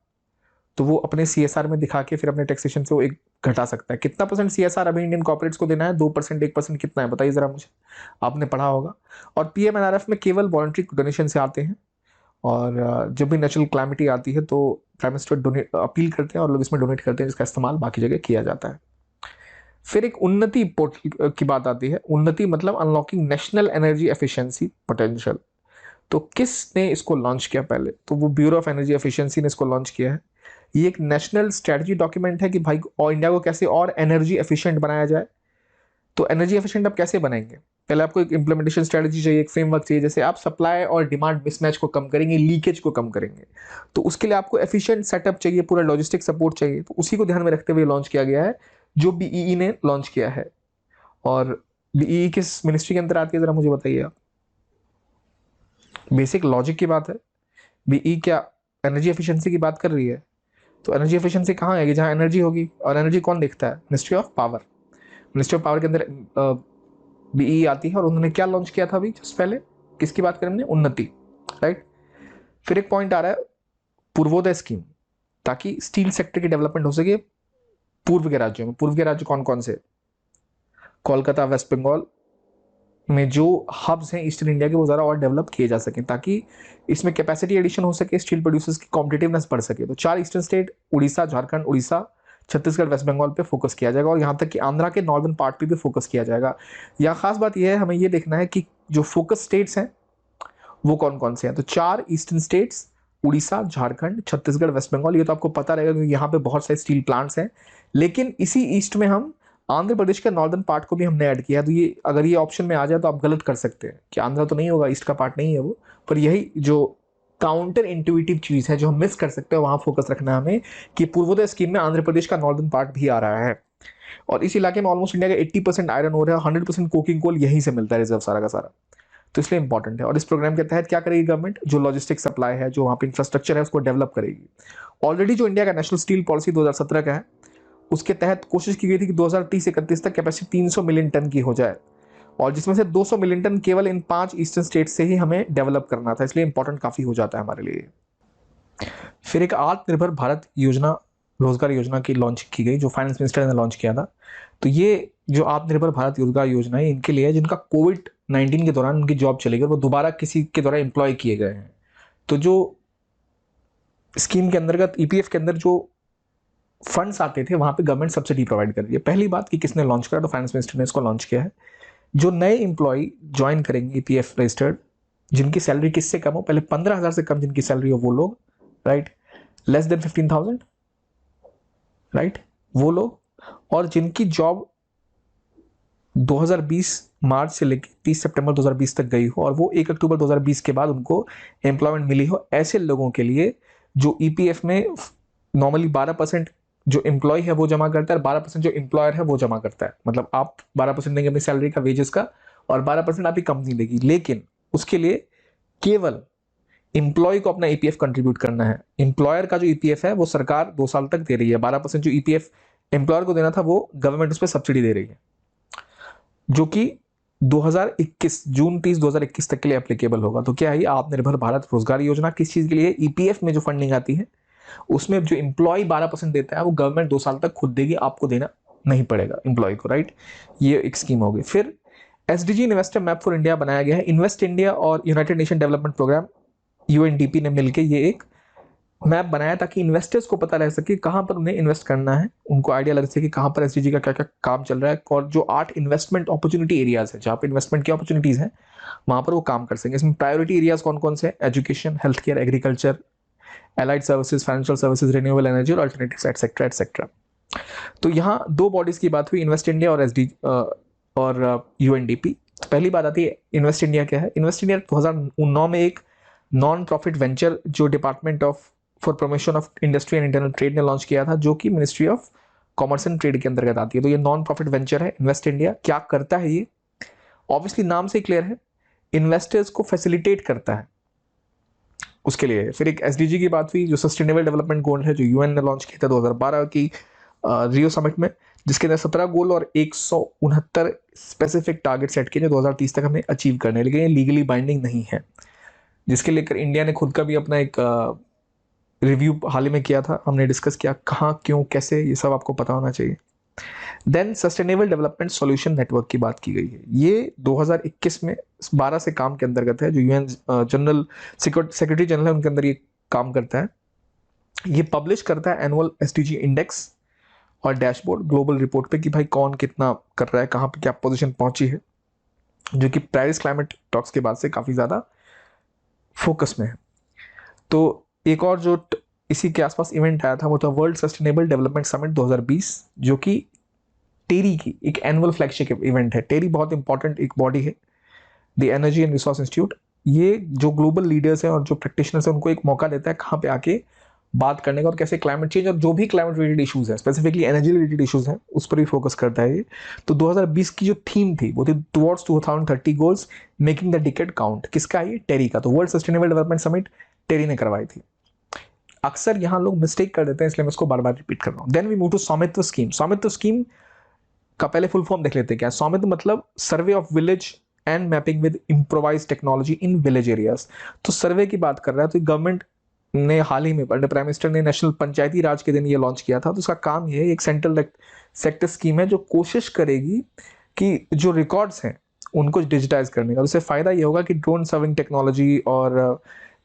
तो वो अपने सीएसआर में दिखा के फिर अपने टैक्सेशन से वो एक घटा सकता है। कितना परसेंट सीएसआर अभी इंडियन कॉर्पोरेट्स को देना है? 2%, 1% कितना है बताइए जरा मुझे, आपने पढ़ा होगा। और पीएमएनआरएफ में केवल वॉलंटरी डोनेशन से आते हैं, और जब भी नेचुरल क्लैमिटी आती है तो प्राइम मिनिस्टर अपील करते हैं और लोग इसमें डोनेट करते हैं, जिसका इस्तेमाल बाकी जगह किया जाता है। फिर एक उन्नति पोर्टल की बात आती है। उन्नति मतलब unlocking national energy efficiency potential. तो किसने इसको लॉन्च किया पहले? तो वो ब्यूरो ऑफ एनर्जी एफिशिएंसी ने इसको लॉन्च किया है। ये एक नेशनल स्ट्रेटजी डॉक्यूमेंट है कि भाई और इंडिया को कैसे और एनर्जी एफिशिएंट बनाया जाए। तो एनर्जी एफिशिएंट आप कैसे बनाएंगे? पहले आपको एक इंप्लीमेंटेशन स्ट्रेटजी चाहिए, एक फ्रेमवर्क चाहिए। जैसे आप सप्लाई और डिमांड मिसमैच को कम करेंगे, लीकेज को कम करेंगे, तो उसके लिए आपको एफिशिएंट सेटअप चाहिए, पूरा लॉजिस्टिक सपोर्ट चाहिए। तो उसी को ध्यान में रखते हुए लॉन्च किया गया है, जो बीईई ने लॉन्च किया है। और बीईई किस मिनिस्ट्री के अंदर आती है जरा मुझे बताइए आप। बेसिक लॉजिक की बात है। बीईई क्या एनर्जी एफिशिएंसी की बात कर रही है? तो एनर्जी एफिशिएंसी कहाँ आएगी? जहाँ एनर्जी होगी। और एनर्जी कौन देखता है? Ministry of power. Ministry of power के अंदर बीईई आती है। और उन्होंने क्या लॉन्च किया था अभी जस्ट पहले? किसकी बात करें हमने? उन्नति, राइट। फिर एक पॉइंट आ रहा है पूर्वोदय स्कीम, ताकि स्टील सेक्टर की डेवलपमेंट हो सके पूर्व के राज्यों में। पूर्व के राज्य कौन कौन से? कोलकाता, वेस्ट बंगाल में जो हब्स हैं ईस्टर्न इंडिया के, वो ज़रा और डेवलप किए जा सकें, ताकि इसमें कैपेसिटी एडिशन हो सके, स्टील प्रोड्यूसर्स की कॉम्पिटिटिवनेस बढ़ सके। तो 4 eastern state, Orissa, Jharkhand, Orissa, Chhattisgarh, West Bengal पे फोकस किया जाएगा। और यहाँ तक कि आंध्रा के नॉर्दर्न पार्ट पे भी फोकस किया जाएगा। यहाँ खास बात यह है, हमें ये देखना है कि जो फोकस स्टेट्स हैं वो कौन कौन से हैं। तो 4 eastern states, Orissa, Jharkhand, Chhattisgarh, West Bengal. ये तो आपको पता रहेगा क्योंकि यहाँ पे बहुत सारे स्टील प्लांट्स हैं। लेकिन इसी ईस्ट में हम आंध्र प्रदेश के नॉर्दर्न पार्ट को भी हमने ऐड किया, तो ये अगर ये ऑप्शन में आ जाए तो आप गलत कर सकते हैं कि आंध्रा तो नहीं होगा, ईस्ट का पार्ट नहीं है वो, पर यही जो काउंटर इंट्यूटिव चीज है जो हम मिस कर सकते हैं, वहां फोकस रखना है हमें कि पूर्वोदय स्कीम में आंध्र प्रदेश का नॉर्दर्न पार्ट भी आ रहा है, और इस इलाके में ऑलमोस्ट इंडिया का 80% आयरन ओर है, 100% कोकिंग कोल यहीं से मिलता है, रिजर्व सारा का सारा, तो इसलिए इंपॉर्टेंट है। और इस प्रोग्राम के तहत क्या करेगी गवर्नमेंट, जो लॉजिस्टिक सप्लाई है, जो वहाँ पे इंफ्रास्ट्रक्चर है, उसको डेवलप करेगी। ऑलरेडी जो इंडिया का नेशनल स्टील पॉलिसी 2017 का है, उसके तहत कोशिश की गई थी कि 2030-31 तक कैपेसिटी 300 मिलियन टन की हो जाए, और जिसमें से 200 मिलियन टन केवल इन 5 ईस्टर्न स्टेट से ही हमें डेवलप करना था, इसलिए इंपॉर्टेंट काफी हो जाता है हमारे लिए। फिर एक आत्मनिर्भर भारत योजना, रोजगार योजना की लॉन्च की गई, जो फाइनेंस मिनिस्टर ने लॉन्च किया था। तो ये जो आत्मनिर्भर भारत रोजगार योजना है, इनके लिए जिनका कोविड-19 के दौरान उनकी जॉब चली गई, वो दोबारा किसी के द्वारा एम्प्लॉय किए गए हैं। तो जो स्कीम के अंतर्गत ईपीएफ के अंदर जो फंड्स आते थे, वहां पे गवर्नमेंट सब्सिडी प्रोवाइड कर रही है। पहली बात कि किसने लॉन्च करा, तो फाइनेंस मिनिस्टर ने इसको लॉन्च किया है। जो नए एम्प्लॉय ज्वाइन करेंगे ईपीएफ रजिस्टर्ड, जिनकी सैलरी किससे कम हो, पहले 15,000 से कम जिनकी सैलरी हो वो लोग, राइट, लेस देन 15,000, राइट, वो लोग, और जिनकी जॉब 2020 मार्च से लेकर 30 सितंबर 2020 तक गई हो, और वो 1 अक्टूबर 2020 के बाद उनको एम्प्लॉयमेंट मिली हो, ऐसे लोगों के लिए जो ईपीएफ में नॉर्मली 12% जो एम्प्लॉय है वो जमा करता है, 12% जो एम्प्लॉयर है वो जमा करता है। मतलब आप 12% देंगे अपनी सैलरी का, वेजेस का, और 12% आपकी कंपनी देगी, लेकिन उसके लिए केवल एम्प्लॉय को अपना ईपीएफ कंट्रीब्यूट करना है। एम्प्लॉयर का जो ईपीएफ है वो सरकार 2 साल तक दे रही है। 12% जो ईपीएफ एम्प्लॉयर को देना था वो गवर्नमेंट उस पर सब्सिडी दे रही है, जो कि 2021 जून 30 2021 तक के लिए एप्लीकेबल होगा। तो क्या है, आत्मनिर्भर भारत रोजगार योजना किस चीज के लिए, ईपीएफ में जो फंडिंग आती है उसमें जो एम्प्लॉय 12% देता है वो गवर्नमेंट 2 साल तक खुद देगी, आपको देना नहीं पड़ेगा एम्प्लॉय को, राइट। ये एक स्कीम होगी। फिर SDG investor map for India बनाया गया है। इन्वेस्ट इंडिया और United Nation Development Programme UNDP ने मिलकर ये एक मैप बनाया ताकि इन्वेस्टर्स को पता रह सके कहां पर उन्हें इन्वेस्ट करना है, उनको आइडिया लग सके कि कहां पर एसडीजी का क्या क्या काम चल रहा है, और जो 8 इन्वेस्टमेंट अपॉर्चुनिटी एरियाज है जहां पर इन्वेस्टमेंट की अपॉर्चुनिटीज हैं वहां पर वो काम कर सकेंगे। इसमें प्रायोरिटी एरियाज कौन कौन से, education, health care, agriculture, allied services, financial services, renewable energy और अल्टरनेटिव्स, एटसेट्रा एटसेट्रा। तो यहाँ 2 बॉडीज की बात हुई, इन्वेस्ट इंडिया और और यूएनडीपी। पहली बात आती है इन्वेस्ट इंडिया क्या है। इन्वेस्ट इंडिया 2009 में एक नॉन प्रॉफिट वेंचर जो department of for promotion of industry and internal trade ने लॉन्च किया था, जो कि ministry of commerce and trade के अंतर्गत आती है। तो ये नॉन प्रॉफिट वेंचर है इन्वेस्ट इंडिया। क्या करता है ये, ऑब्वियसली नाम से क्लियर है, इन्वेस्टर्स को फैसिलिटेट करता है उसके लिए। फिर एक एसडीजी की बात हुई, जो सस्टेनेबल डेवलपमेंट गोल है, जो यूएन ने लॉन्च किया था 2012 की रियो समिट में, जिसके अंदर 17 गोल और 169 स्पेसिफिक टारगेट सेट किए जो 2030 तक हमें अचीव करने हैं, लेकिन ये लीगली बाइंडिंग नहीं है, जिसके लेकर इंडिया ने खुद का भी अपना एक रिव्यू हाल ही में किया था। हमने डिस्कस किया कहाँ, क्यों, कैसे, ये सब आपको पता होना चाहिए। Then sustainable development solution network की बात की गई है। ये 2021 में 12 से काम के अंतर्गत है, जो यूएन जनरल सेक्रेटरी जनरल है उनके अंदर ये काम करता है। ये पब्लिश करता है एनुअल एसडीजी इंडेक्स और डैशबोर्ड ग्लोबल रिपोर्ट पे कि भाई कौन कितना कर रहा है, कहाँ पे क्या पोजीशन पहुंची है, जो कि पेरिस क्लाइमेट टॉक्स के बाद से काफ़ी ज़्यादा फोकस में है। तो एक और जो इसी के आसपास इवेंट आया था वो था वर्ल्ड सस्टेनेबल डेवलपमेंट समिट 2020, जो कि टेरी की एक एनुअल फ्लैगशिप इवेंट है। टेरी बहुत इंपॉर्टेंट एक बॉडी है, the energy and resource institute. ये जो ग्लोबल लीडर्स हैं और जो प्रैक्टिशनर्स हैं उनको एक मौका देता है कहाँ पे आके बात करने का, और कैसे क्लाइमेट चेंज और जो भी क्लाइमेट रिलेटेड इशूज़ है, स्पेसिफिकली एनर्जी रिलेटेड इशूज़ हैं, उस पर भी फोकस करता है ये। तो 2020 की जो थीम थी वो थी towards 2030 goals making the decade count. किसका है ये, टेरी का। तो वर्ल्ड सस्टेनेबल डेवलपमेंट समिट टेरी ने करवाई थी। अक्सर यहाँ लोग मिस्टेक कर देते हैं, इसलिए मैं इसको बार बार रिपीट कर रहा हूँ। देन वी मूव टू स्वामित्व स्कीम। स्वामित्व स्कीम का पहले फुल फॉर्म देख लेते हैं क्या। स्वामित्व मतलब survey of village and mapping with improvise technology in village areas. तो सर्वे की बात कर रहा है, तो गवर्नमेंट ने हाल ही में अंडर प्राइम मिनिस्टर ने नेशनल पंचायती राज के दिन ये लॉन्च किया था। तो उसका काम ये है, एक सेंट्रल सेक्टर स्कीम है जो कोशिश करेगी कि जो रिकॉर्ड्स हैं उनको डिजिटाइज करने का। उससे फायदा ये होगा कि ड्रोन सर्विंग टेक्नोलॉजी और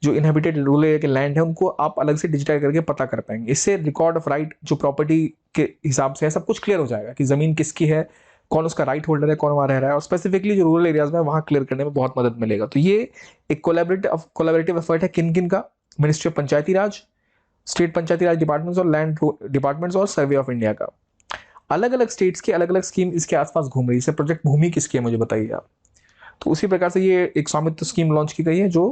जो इनहेबिटेड रूरल एरिया के लैंड है उनको आप अलग से डिजिटाइज करके पता कर पाएंगे। इससे रिकॉर्ड ऑफ राइट जो प्रॉपर्टी के हिसाब से है सब कुछ क्लियर हो जाएगा कि जमीन किसकी है, कौन उसका राइट होल्डर है, कौन वहाँ रह रहा है, और स्पेसिफिकली जो रूरल एरियाज में वहाँ क्लियर करने में बहुत मदद मिलेगा। तो ये एक कोलैबोरेटिव एफर्ट है किन का, ministry of Panchayati Raj, state Panchayati Raj departments और लैंड डिपार्टमेंट्स और सर्वे ऑफ इंडिया का। अलग अलग स्टेट्स की अलग अलग स्कीम इसके आसपास घूम रही है। जैसे प्रोजेक्ट भूमि किसकी है मुझे बताइए आप। तो उसी प्रकार से ये एक स्वामित्व स्कीम लॉन्च की गई है जो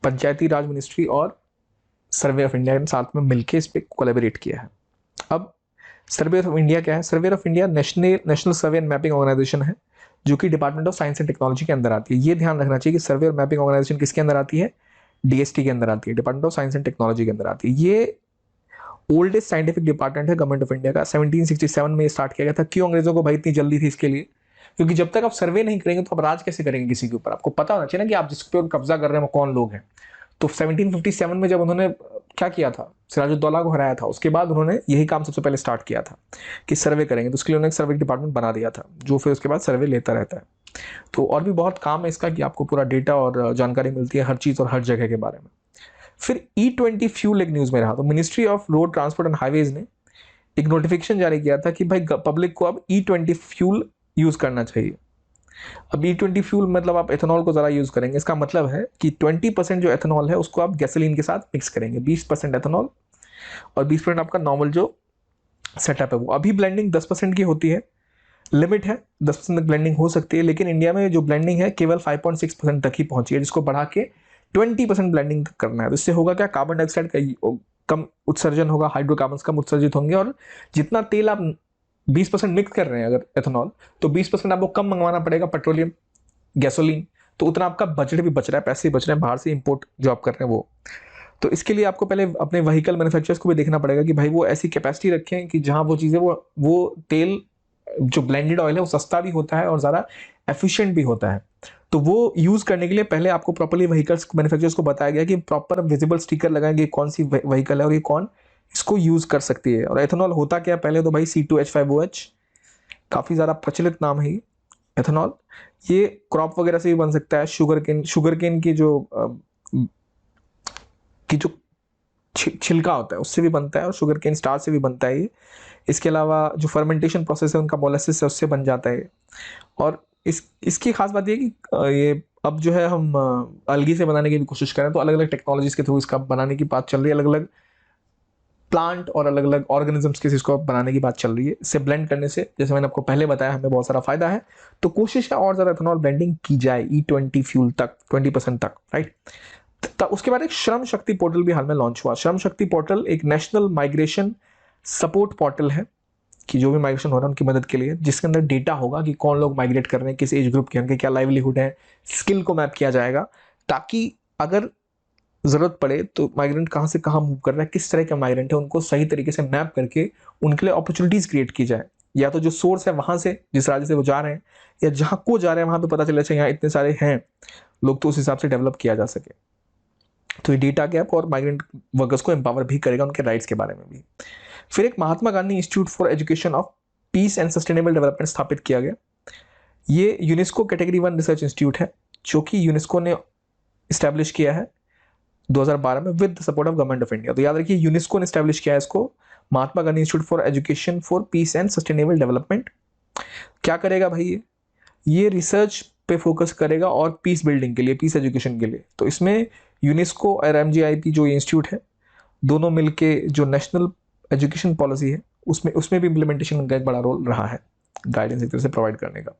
पंचायती राज मिनिस्ट्री और सर्वे ऑफ इंडिया के साथ में मिलकर इस पर कोलैबोरेट किया है। अब सर्वे ऑफ इंडिया क्या है? Survey of India national survey and mapping organisation है जो कि department of science and technology के अंदर आती है। ये ध्यान रखना चाहिए कि सर्वे और मैपिंग ऑर्गेनाइजेशन किसके अंदर आती है? डीएसटी के अंदर आती है, department of science and technology के अंदर आती है। ये ओल्डेस्ट साइंटिफिक डिपार्टमेंट है गवर्नमेंट ऑफ इंडिया का। 1767 में स्टार्ट किया गया था। क्यों अंग्रेजों को भाई इतनी जल्दी थी इसके लिए? क्योंकि जब तक आप सर्वे नहीं करेंगे तो आप राज कैसे करेंगे किसी के ऊपर? आपको पता होना चाहिए ना कि आप जिस पे कब्जा कर रहे हैं वो कौन लोग हैं। तो 1757 में जब उन्होंने क्या किया था, सिराजुद्दौला को हराया था, उसके बाद उन्होंने यही काम सबसे पहले स्टार्ट किया था कि सर्वे करेंगे। तो उसके लिए उन्होंने एक सर्वे डिपार्टमेंट बना दिया था जो फिर उसके बाद सर्वे लेता रहता है। तो और भी बहुत काम है इसका कि आपको पूरा डेटा और जानकारी मिलती है हर चीज़ और हर जगह के बारे में। फिर E20 फ्यूल एक न्यूज़ में रहा। तो ministry of road transport and highways ने एक नोटिफिकेशन जारी किया था कि भाई पब्लिक को अब E20 फ्यूल यूज़ करना चाहिए। अब E20 फ्यूल मतलब आप एथेनॉल को ज़रा यूज़ करेंगे। इसका मतलब है कि 20% जो एथेनॉल है उसको आप गैसोलीन के साथ मिक्स करेंगे। 20% एथेनॉल और 20% आपका नॉर्मल जो सेटअप है वो। अभी ब्लेंडिंग 10% की होती है, लिमिट है 10% तक ब्लेंडिंग हो सकती है, लेकिन इंडिया में जो ब्लेंडिंग है केवल 5.6% तक ही पहुंची है, जिसको बढ़ा के 20% ब्लेंडिंग तक करना है। तो इससे होगा क्या? कार्बन डाइऑक्साइड का कम उत्सर्जन होगा, हाइड्रोकार्बन्स कम उत्सर्जित होंगे और जितना तेल आप 20% मिक्स कर रहे हैं अगर एथेनॉल, तो 20% आपको कम मंगवाना पड़ेगा पेट्रोलियम, गैसोलीन। तो उतना आपका बजट भी बच रहा है, पैसे भी बच रहे हैं बाहर से इंपोर्ट जो आप कर रहे हैं वो। तो इसके लिए आपको पहले अपने व्हीकल मैन्युफैक्चरर्स को भी देखना पड़ेगा कि भाई वो ऐसी कैपेसिटी रखें कि जहां वो चीज़ें वो तेल जो ब्लेंडेड ऑयल है वो सस्ता भी होता है और ज़्यादा एफिशिएंट भी होता है। तो वो यूज़ करने के लिए पहले आपको प्रॉपर्ली व्हीकल्स मैन्युफैक्चरर्स को बताया गया कि प्रॉपर विजिबल स्टिकर लगाएंगे कौन सी व्हीकल है और ये कौन इसको यूज़ कर सकती है। और एथेनॉल होता क्या है? पहले तो भाई C2H5OH, काफ़ी ज़्यादा प्रचलित नाम है ये एथेनॉल। ये क्रॉप वगैरह से भी बन सकता है। शुगर केन की जो छिलका होता है उससे भी बनता है और शुगर केन स्टार्च से भी बनता है ये। इसके अलावा जो फर्मेंटेशन प्रोसेस है उनका मोलासिस है उससे बन जाता है। और इसकी खास बात ये है कि ये अब जो है हम अलगी से बनाने की भी कोशिश करें तो अलग अलग टेक्नोलॉजीज के थ्रू इसका बनाने की बात चल रही है। अलग अलग प्लांट और अलग अलग ऑर्गेनिजम्स के इसको बनाने की बात चल रही है। इससे ब्लेंड करने से जैसे मैंने आपको पहले बताया हमें बहुत सारा फायदा है। तो कोशिश है और ज़्यादा एथेनॉल ब्लेंडिंग की जाए E20 फ्यूल तक, 20% तक, राइट। उसके बाद एक श्रम शक्ति पोर्टल भी हाल में लॉन्च हुआ। श्रम शक्ति पोर्टल एक नेशनल माइग्रेशन सपोर्ट पोर्टल है कि जो भी माइग्रेशन हो रहा है उनकी मदद के लिए, जिसके अंदर डेटा होगा कि कौन लोग माइग्रेट कर रहे हैं, किस एज ग्रुप के, उनके क्या लाइवलीहुड है, स्किल को मैप किया जाएगा ताकि अगर ज़रूरत पड़े तो माइग्रेंट कहाँ से कहाँ मूव कर रहा है, किस तरह का माइग्रेंट है, उनको सही तरीके से मैप करके उनके लिए अपॉर्चुनिटीज़ क्रिएट की जाए। या तो जो सोर्स है वहाँ से, जिस राज्य से वो जा रहे हैं या जहाँ को जा रहे हैं वहाँ पे पता चले अच्छा यहाँ इतने सारे हैं लोग, तो उस हिसाब से डेवलप किया जा सके। तो ये डेटा गैप और माइग्रेंट वर्कर्स को एम्पावर भी करेगा, उनके राइट्स के बारे में भी। फिर एक Mahatma Gandhi institute for education of peace and sustainable development स्थापित किया गया। ये यूनेस्को कैटेगरी 1 रिसर्च इंस्टीट्यूट है जो कि यूनेस्को ने इस्टेब्लिश किया है 2012 में with support of government of India. तो याद रखिए यूनेस्को ने इस्टेब्लिश किया है इसको, Mahatma Gandhi institute for education for peace and sustainable development. क्या करेगा भाई? ये रिसर्च पे फोकस करेगा और पीस बिल्डिंग के लिए, पीस एजुकेशन के लिए। तो इसमें यूनेस्को और MGIP जो इंस्टीट्यूट है दोनों मिलके जो नेशनल एजुकेशन पॉलिसी है उसमें भी इम्प्लीमेंटेशन का एक बड़ा रोल रहा है, गाइडेंस एक तरह से प्रोवाइड करने का।